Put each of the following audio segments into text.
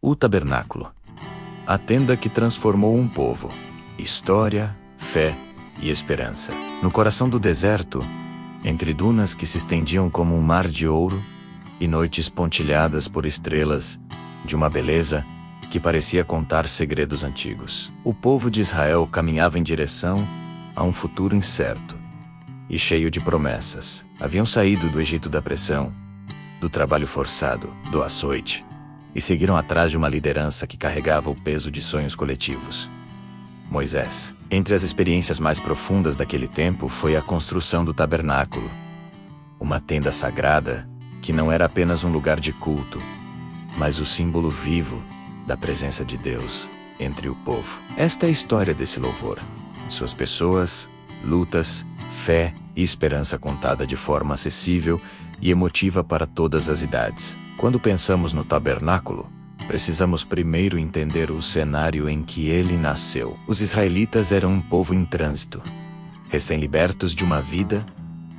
O tabernáculo. A tenda que transformou um povo. História, fé e esperança. No coração do deserto, entre dunas que se estendiam como um mar de ouro, e noites pontilhadas por estrelas, de uma beleza que parecia contar segredos antigos. O povo de Israel caminhava em direção a um futuro incerto e cheio de promessas. Haviam saído do Egito da pressão, do trabalho forçado, do açoite, e seguiram atrás de uma liderança que carregava o peso de sonhos coletivos. Moisés. Entre as experiências mais profundas daquele tempo foi a construção do tabernáculo, uma tenda sagrada que não era apenas um lugar de culto, mas o símbolo vivo da presença de Deus entre o povo. Esta é a história desse louvor. Suas pessoas, lutas, fé e esperança contada de forma acessível e emotiva para todas as idades. Quando pensamos no tabernáculo, precisamos primeiro entender o cenário em que ele nasceu. Os israelitas eram um povo em trânsito, recém-libertos de uma vida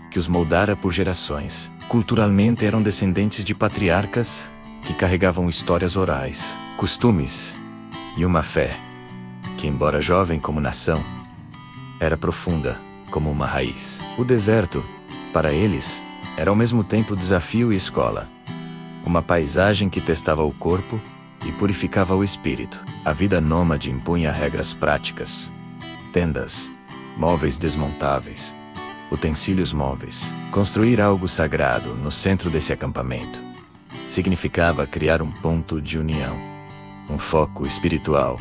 que os moldara por gerações. Culturalmente eram descendentes de patriarcas que carregavam histórias orais, costumes e uma fé que, embora jovem como nação, era profunda como uma raiz. O deserto, para eles, era ao mesmo tempo desafio e escola, uma paisagem que testava o corpo e purificava o espírito. A vida nômade impunha regras práticas: tendas, móveis desmontáveis, utensílios móveis. Construir algo sagrado no centro desse acampamento significava criar um ponto de união, um foco espiritual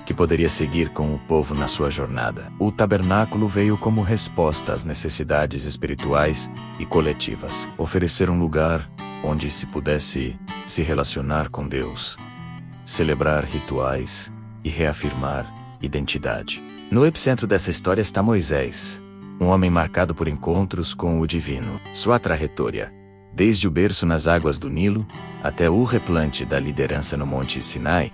que poderia seguir com o povo na sua jornada. O tabernáculo veio como resposta às necessidades espirituais e coletivas, oferecer um lugar onde se pudesse se relacionar com Deus, celebrar rituais e reafirmar identidade. No epicentro dessa história está Moisés, um homem marcado por encontros com o divino. Sua trajetória, desde o berço nas águas do Nilo até o replante da liderança no Monte Sinai,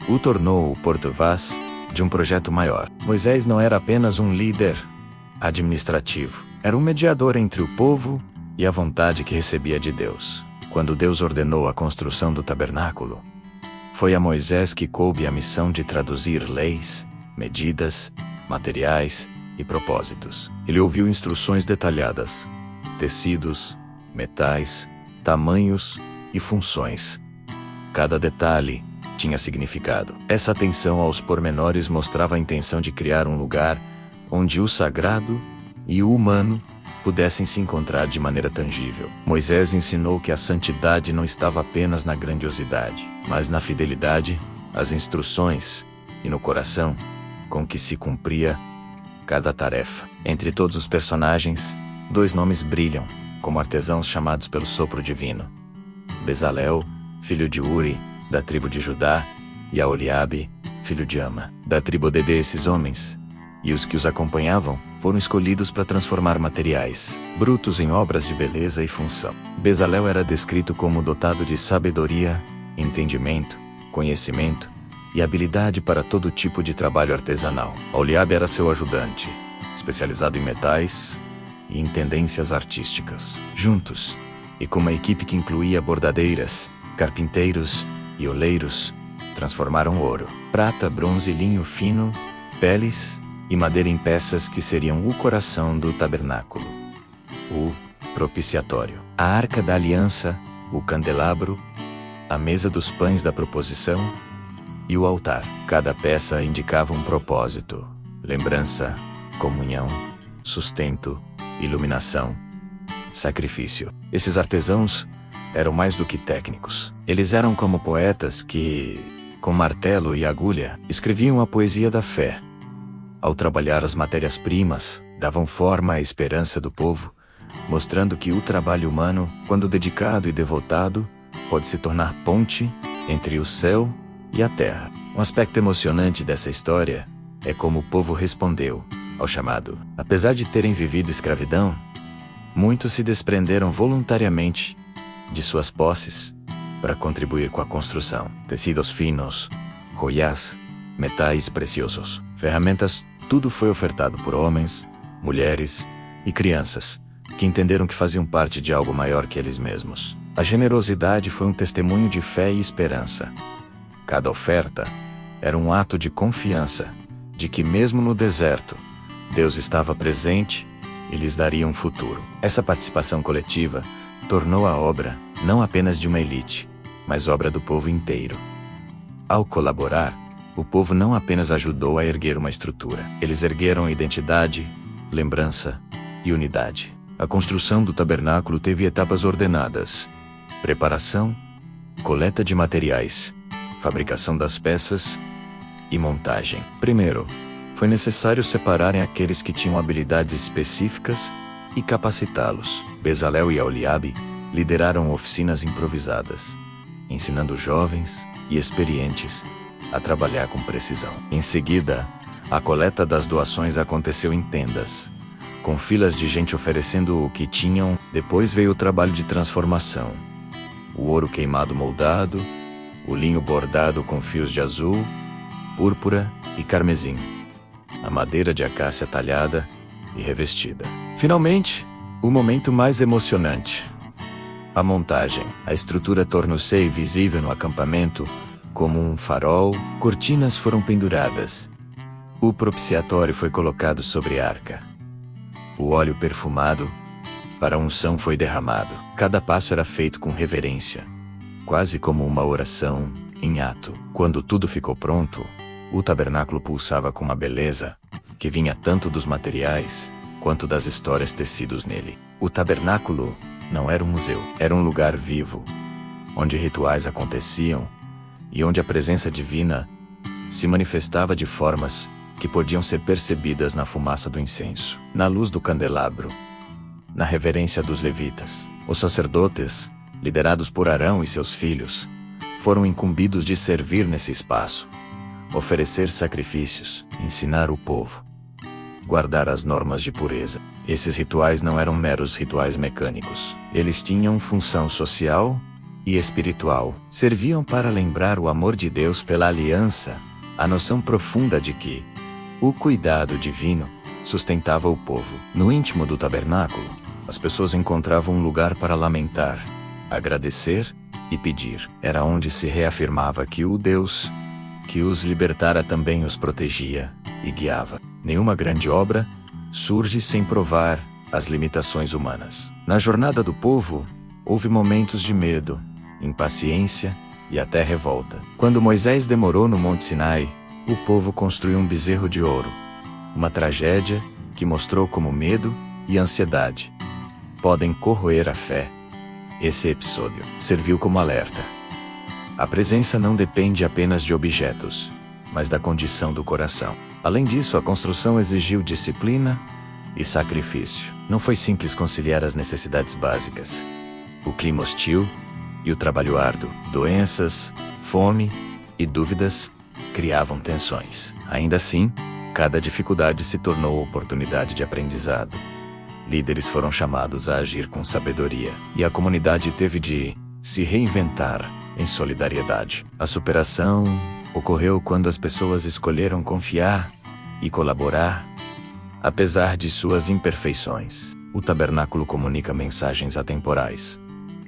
o tornou o porta-voz de um projeto maior. Moisés não era apenas um líder administrativo, era um mediador entre o povo e a vontade que recebia de Deus. Quando Deus ordenou a construção do tabernáculo, foi a Moisés que coube a missão de traduzir leis, medidas, materiais e propósitos. Ele ouviu instruções detalhadas, tecidos, metais, tamanhos e funções. Cada detalhe tinha significado. Essa atenção aos pormenores mostrava a intenção de criar um lugar onde o sagrado e o humano pudessem se encontrar de maneira tangível. Moisés ensinou que a santidade não estava apenas na grandiosidade, mas na fidelidade às instruções e no coração com que se cumpria cada tarefa. Entre todos os personagens, 2 nomes brilham como artesãos chamados pelo sopro divino: Bezalel, filho de Uri, da tribo de Judá, e Aholiabe, filho de Ama, da tribo de esses homens, e os que os acompanhavam, foram escolhidos para transformar materiais brutos em obras de beleza e função. Bezalel era descrito como dotado de sabedoria, entendimento, conhecimento e habilidade para todo tipo de trabalho artesanal. Aholiabe era seu ajudante, especializado em metais e em tendências artísticas. Juntos, e com uma equipe que incluía bordadeiras, carpinteiros e oleiros, transformaram ouro, prata, bronze, linho fino, peles e madeira em peças que seriam o coração do tabernáculo: o propiciatório, a arca da aliança, o candelabro, a mesa dos pães da proposição e o altar. Cada peça indicava um propósito: lembrança, comunhão, sustento, iluminação, sacrifício. Esses artesãos eram mais do que técnicos. Eles eram como poetas que, com martelo e agulha, escreviam a poesia da fé. Ao trabalhar as matérias-primas, davam forma à esperança do povo, mostrando que o trabalho humano, quando dedicado e devotado, pode se tornar ponte entre o céu e a terra. Um aspecto emocionante dessa história é como o povo respondeu ao chamado. Apesar de terem vivido escravidão, muitos se desprenderam voluntariamente de suas posses para contribuir com a construção. Tecidos finos, joias, metais preciosos, ferramentas, tudo foi ofertado por homens, mulheres e crianças que entenderam que faziam parte de algo maior que eles mesmos. A generosidade foi um testemunho de fé e esperança, Cada oferta era um ato de confiança, de que mesmo no deserto, Deus estava presente e lhes daria um futuro. Essa participação coletiva tornou a obra não apenas de uma elite, mas obra do povo inteiro. Ao colaborar, o povo não apenas ajudou a erguer uma estrutura, eles ergueram identidade, lembrança e unidade. A construção do tabernáculo teve etapas ordenadas: preparação, coleta de materiais, fabricação das peças e montagem. Primeiro, foi necessário separarem aqueles que tinham habilidades específicas e capacitá-los. Bezalel e Aholiabe lideraram oficinas improvisadas, ensinando jovens e experientes a trabalhar com precisão. Em seguida, a coleta das doações aconteceu em tendas, com filas de gente oferecendo o que tinham. Depois veio o trabalho de transformação: o ouro queimado moldado, o linho bordado com fios de azul, púrpura e carmesim, a madeira de acácia talhada e revestida. Finalmente, o momento mais emocionante: a montagem. A estrutura tornou-se visível no acampamento como um farol. Cortinas foram penduradas. O propiciatório foi colocado sobre a arca. O óleo perfumado para a unção foi derramado. Cada passo era feito com reverência, quase como uma oração em ato. Quando tudo ficou pronto, o tabernáculo pulsava com uma beleza que vinha tanto dos materiais quanto das histórias tecidos nele. O tabernáculo não era um museu, era um lugar vivo, onde rituais aconteciam e onde a presença divina se manifestava de formas que podiam ser percebidas na fumaça do incenso, na luz do candelabro, na reverência dos levitas. Os sacerdotes, liderados por Arão e seus filhos, foram incumbidos de servir nesse espaço, oferecer sacrifícios, ensinar o povo, guardar as normas de pureza. Esses rituais não eram meros rituais mecânicos. Eles tinham função social e espiritual. Serviam para lembrar o amor de Deus pela aliança, a noção profunda de que o cuidado divino sustentava o povo. No íntimo do tabernáculo, as pessoas encontravam um lugar para lamentar, agradecer e pedir. Era onde se reafirmava que o Deus que os libertara também os protegia e guiava. Nenhuma grande obra surge sem provar as limitações humanas. Na jornada do povo, houve momentos de medo, impaciência e até revolta. Quando Moisés demorou no Monte Sinai, o povo construiu um bezerro de ouro. Uma tragédia que mostrou como medo e ansiedade podem corroer a fé. Esse episódio serviu como alerta. A presença não depende apenas de objetos, mas da condição do coração. Além disso, a construção exigiu disciplina e sacrifício. Não foi simples conciliar as necessidades básicas: o clima hostil e o trabalho árduo. Doenças, fome e dúvidas criavam tensões. Ainda assim, cada dificuldade se tornou oportunidade de aprendizado. Líderes foram chamados a agir com sabedoria, e a comunidade teve de se reinventar em solidariedade. A superação ocorreu quando as pessoas escolheram confiar e colaborar, apesar de suas imperfeições. O tabernáculo comunica mensagens atemporais: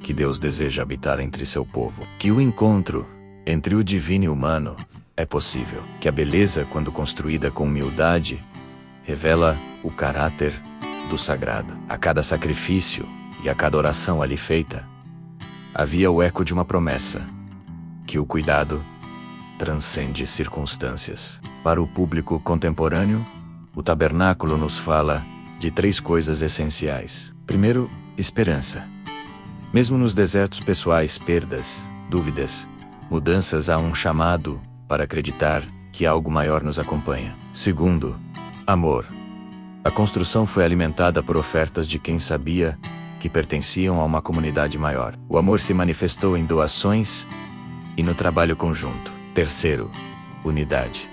que Deus deseja habitar entre seu povo, que o encontro entre o divino e o humano é possível, que a beleza, quando construída com humildade, revela o caráter do sagrado. A cada sacrifício e a cada oração ali feita, havia o eco de uma promessa: que o cuidado transcende circunstâncias. Para o público contemporâneo, o tabernáculo nos fala de 3 coisas essenciais. Primeiro, esperança. Mesmo nos desertos pessoais, perdas, dúvidas, mudanças, há um chamado para acreditar que algo maior nos acompanha. Segundo, amor. A construção foi alimentada por ofertas de quem sabia que pertenciam a uma comunidade maior. O amor se manifestou em doações e no trabalho conjunto. Terceiro, unidade.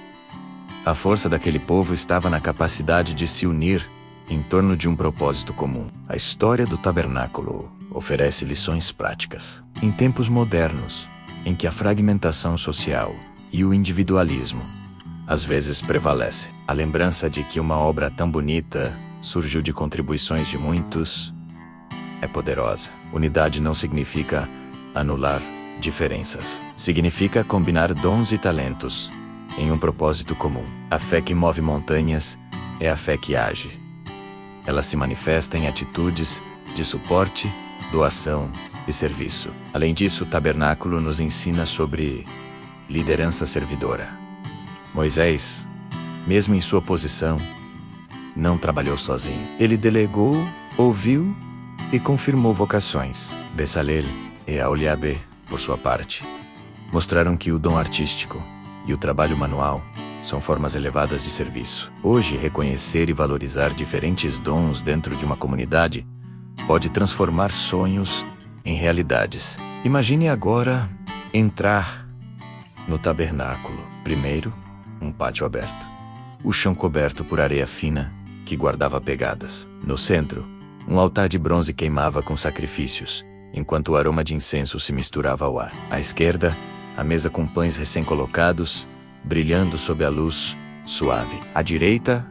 A força daquele povo estava na capacidade de se unir em torno de um propósito comum. A história do tabernáculo oferece lições práticas. Em tempos modernos, em que a fragmentação social e o individualismo às vezes prevalece, a lembrança de que uma obra tão bonita surgiu de contribuições de muitos é poderosa. Unidade não significa anular diferenças. Significa combinar dons e talentos em um propósito comum. A fé que move montanhas é a fé que age. Ela se manifesta em atitudes de suporte, doação e serviço. Além disso, o tabernáculo nos ensina sobre liderança servidora. Moisés, mesmo em sua posição, não trabalhou sozinho. Ele delegou, ouviu e confirmou vocações. Bezalel e Aholiabe, por sua parte, mostraram que o dom artístico e o trabalho manual são formas elevadas de serviço. Hoje, reconhecer e valorizar diferentes dons dentro de uma comunidade pode transformar sonhos em realidades. Imagine agora entrar no tabernáculo. Primeiro, um pátio aberto. O chão coberto por areia fina que guardava pegadas. No centro, um altar de bronze queimava com sacrifícios, enquanto o aroma de incenso se misturava ao ar. À esquerda, a mesa com pães recém-colocados, brilhando sob a luz suave. À direita,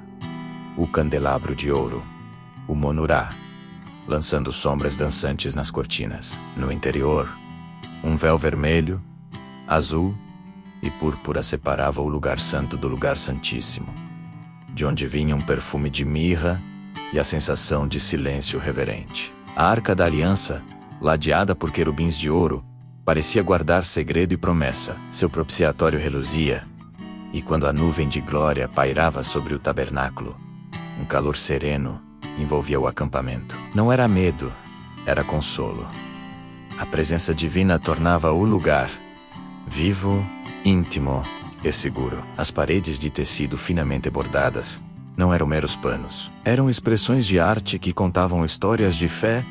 o candelabro de ouro, o monurá, lançando sombras dançantes nas cortinas. No interior, um véu vermelho, azul e púrpura separava o lugar santo do lugar santíssimo, de onde vinha um perfume de mirra e a sensação de silêncio reverente. A Arca da Aliança, ladeada por querubins de ouro, parecia guardar segredo e promessa. Seu propiciatório reluzia, e quando a nuvem de glória pairava sobre o tabernáculo, um calor sereno envolvia o acampamento. Não era medo, era consolo. A presença divina tornava o lugar vivo, íntimo e seguro. As paredes de tecido finamente bordadas não eram meros panos. Eram expressões de arte que contavam histórias de fé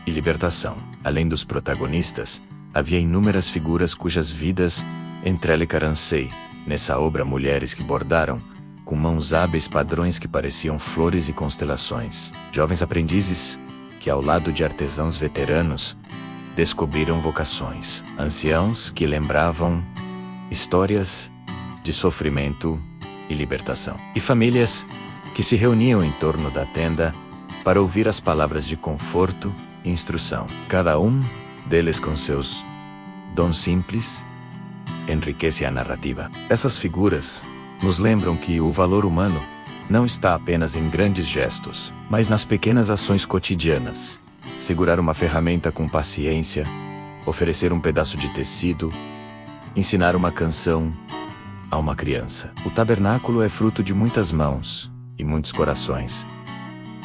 e libertação. Além dos protagonistas, havia inúmeras figuras cujas vidas entrelaçaram-se nessa obra. Mulheres que bordaram, com mãos hábeis, padrões que pareciam flores e constelações. Jovens aprendizes que, ao lado de artesãos veteranos, descobriram vocações. Anciãos que lembravam histórias de sofrimento e libertação. E famílias que se reuniam em torno da tenda para ouvir as palavras de conforto e instrução. Cada um deles, com seus dons simples, enriquece a narrativa. Essas figuras nos lembram que o valor humano não está apenas em grandes gestos, mas nas pequenas ações cotidianas. Segurar uma ferramenta com paciência, oferecer um pedaço de tecido, ensinar uma canção a uma criança. O tabernáculo é fruto de muitas mãos e muitos corações.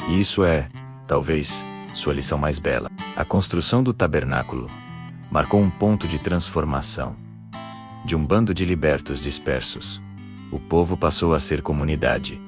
E isso é, talvez, sua lição mais bela. A construção do tabernáculo marcou um ponto de transformação. De um bando de libertos dispersos, o povo passou a ser comunidade.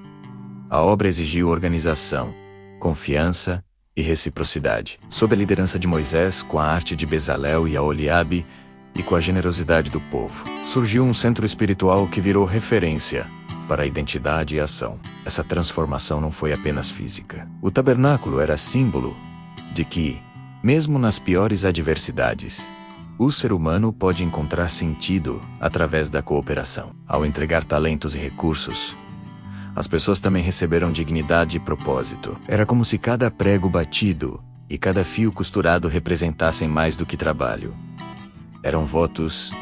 A obra exigiu organização, confiança e reciprocidade. Sob a liderança de Moisés, com a arte de Bezalel e Aholiabe, e com a generosidade do povo, surgiu um centro espiritual que virou referência para a identidade e ação. Essa transformação não foi apenas física. O tabernáculo era símbolo de que, mesmo nas piores adversidades, o ser humano pode encontrar sentido através da cooperação. Ao entregar talentos e recursos, as pessoas também receberam dignidade e propósito. Era como se cada prego batido e cada fio costurado representassem mais do que trabalho. Eram votos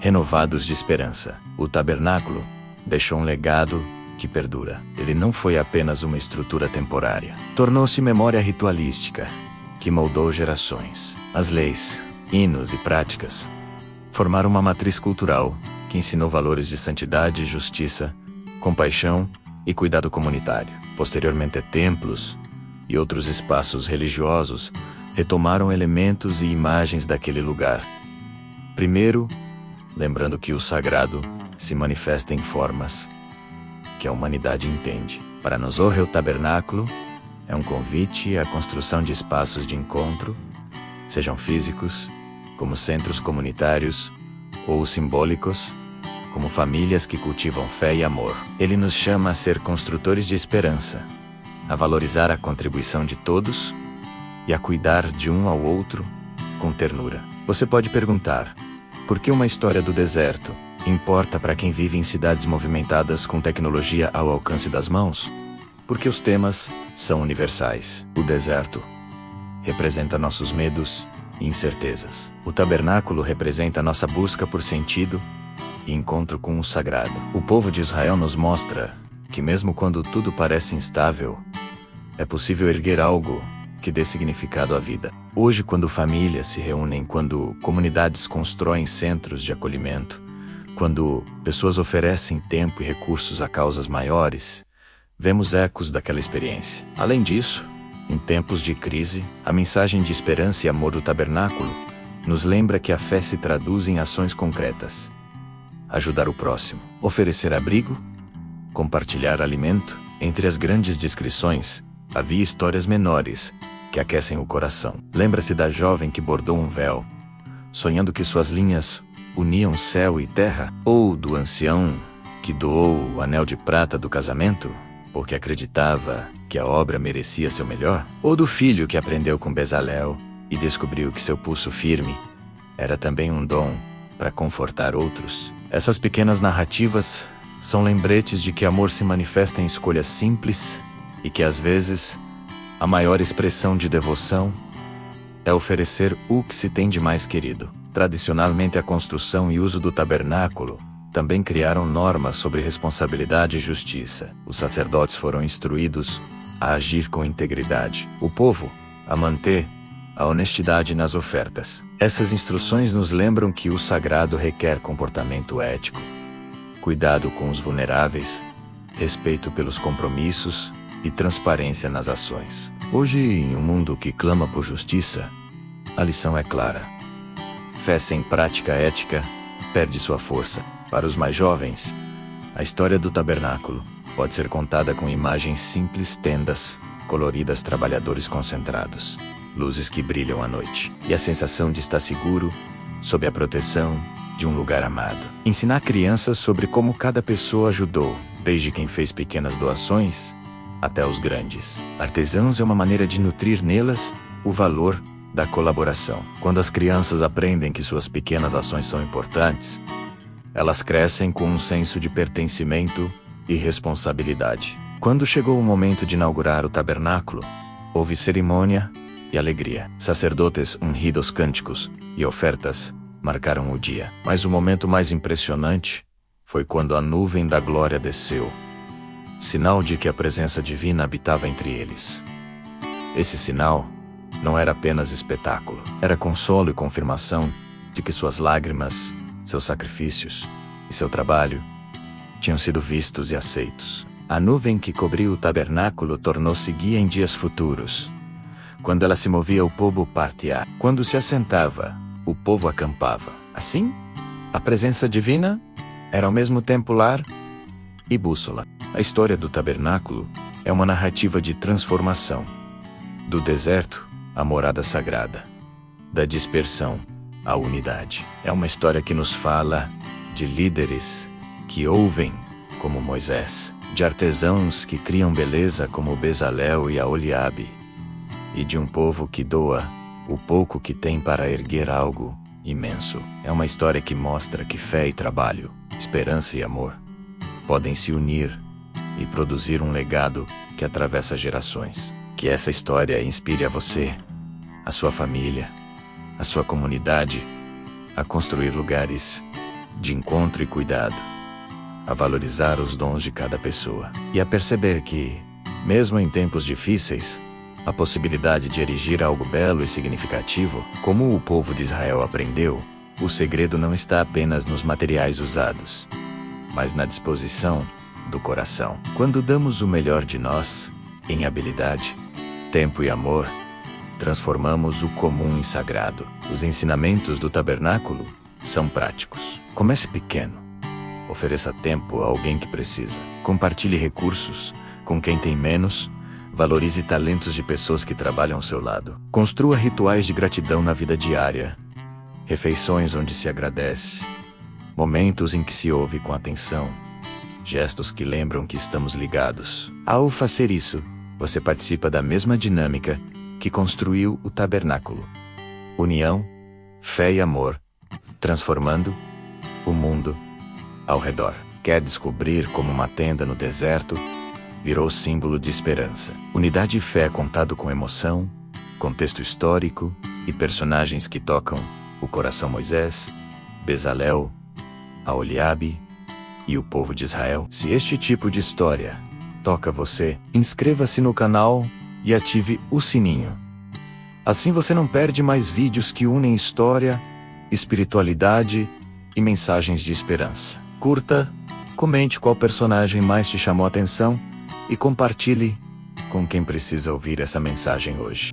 renovados de esperança. O tabernáculo deixou um legado que perdura. Ele não foi apenas uma estrutura temporária. Tornou-se memória ritualística que moldou gerações. As leis, hinos e práticas formaram uma matriz cultural que ensinou valores de santidade, justiça, compaixão e cuidado comunitário. Posteriormente, templos e outros espaços religiosos retomaram elementos e imagens daquele lugar. Primeiro, lembrando que o sagrado se manifesta em formas que a humanidade entende. Para nós, o tabernáculo é um convite à construção de espaços de encontro, sejam físicos, como centros comunitários, ou simbólicos, como famílias que cultivam fé e amor. Ele nos chama a ser construtores de esperança, a valorizar a contribuição de todos e a cuidar de um ao outro com ternura. Você pode perguntar, por que uma história do deserto importa para quem vive em cidades movimentadas com tecnologia ao alcance das mãos? Porque os temas são universais. O deserto representa nossos medos e incertezas. O tabernáculo representa nossa busca por sentido e encontro com o sagrado. O povo de Israel nos mostra que mesmo quando tudo parece instável, é possível erguer algo que dê significado à vida. Hoje, quando famílias se reúnem, quando comunidades constroem centros de acolhimento, quando pessoas oferecem tempo e recursos a causas maiores, vemos ecos daquela experiência. Além disso, em tempos de crise, a mensagem de esperança e amor do tabernáculo nos lembra que a fé se traduz em ações concretas. Ajudar o próximo, oferecer abrigo, compartilhar alimento. Entre as grandes descrições, havia histórias menores que aquecem o coração. Lembra-se da jovem que bordou um véu, sonhando que suas linhas uniam céu e terra? Ou do ancião que doou o anel de prata do casamento, porque acreditava que a obra merecia seu melhor? Ou do filho que aprendeu com Bezalel e descobriu que seu pulso firme era também um dom para confortar outros? Essas pequenas narrativas são lembretes de que amor se manifesta em escolhas simples e que, às vezes, a maior expressão de devoção é oferecer o que se tem de mais querido. Tradicionalmente, a construção e uso do tabernáculo também criaram normas sobre responsabilidade e justiça. Os sacerdotes foram instruídos a agir com integridade, o povo a manter a honestidade nas ofertas. Essas instruções nos lembram que o sagrado requer comportamento ético, cuidado com os vulneráveis, respeito pelos compromissos e transparência nas ações. Hoje, em um mundo que clama por justiça, a lição é clara. Fé sem prática ética perde sua força. Para os mais jovens, a história do tabernáculo pode ser contada com imagens simples, tendas, coloridas, trabalhadores concentrados, luzes que brilham à noite, e a sensação de estar seguro, sob a proteção de um lugar amado. Ensinar crianças sobre como cada pessoa ajudou, desde quem fez pequenas doações até os grandes artesãos, é uma maneira de nutrir nelas o valor da colaboração. Quando as crianças aprendem que suas pequenas ações são importantes, elas crescem com um senso de pertencimento e responsabilidade. Quando chegou o momento de inaugurar o tabernáculo, houve cerimônia e alegria. Sacerdotes ungidos, cânticos e ofertas marcaram o dia. Mas o momento mais impressionante foi quando a nuvem da glória desceu, sinal de que a presença divina habitava entre eles. Esse sinal não era apenas espetáculo, era consolo e confirmação de que suas lágrimas, seus sacrifícios e seu trabalho tinham sido vistos e aceitos. A nuvem que cobriu o tabernáculo tornou-se guia em dias futuros. Quando ela se movia, o povo partia. Quando se assentava, o povo acampava. Assim, a presença divina era ao mesmo tempo lar e bússola. A história do tabernáculo é uma narrativa de transformação. Do deserto à morada sagrada. Da dispersão à unidade. É uma história que nos fala de líderes que ouvem, como Moisés, de artesãos que criam beleza como Bezalel e Aholiabe, e de um povo que doa o pouco que tem para erguer algo imenso. É uma história que mostra que fé e trabalho, esperança e amor podem se unir e produzir um legado que atravessa gerações. Que essa história inspire a você, a sua família, a sua comunidade, a construir lugares de encontro e cuidado, a valorizar os dons de cada pessoa e a perceber que, mesmo em tempos difíceis, a possibilidade de erigir algo belo e significativo, como o povo de Israel aprendeu, o segredo não está apenas nos materiais usados, mas na disposição do coração. Quando damos o melhor de nós, em habilidade, tempo e amor, transformamos o comum em sagrado. Os ensinamentos do tabernáculo são práticos. Comece pequeno. Ofereça tempo a alguém que precisa. Compartilhe recursos com quem tem menos. Valorize talentos de pessoas que trabalham ao seu lado. Construa rituais de gratidão na vida diária. Refeições onde se agradece. Momentos em que se ouve com atenção. Gestos que lembram que estamos ligados. Ao fazer isso, você participa da mesma dinâmica que construiu o tabernáculo. União, fé e amor, transformando o mundo ao redor. Quer descobrir como uma tenda no deserto virou símbolo de esperança? Unidade e fé contado com emoção, contexto histórico e personagens que tocam o coração: Moisés, Bezalel, Aholiabe e o povo de Israel. Se este tipo de história toca você, inscreva-se no canal e ative o sininho. Assim você não perde mais vídeos que unem história, espiritualidade e mensagens de esperança. Curta, comente qual personagem mais te chamou a atenção e compartilhe com quem precisa ouvir essa mensagem hoje.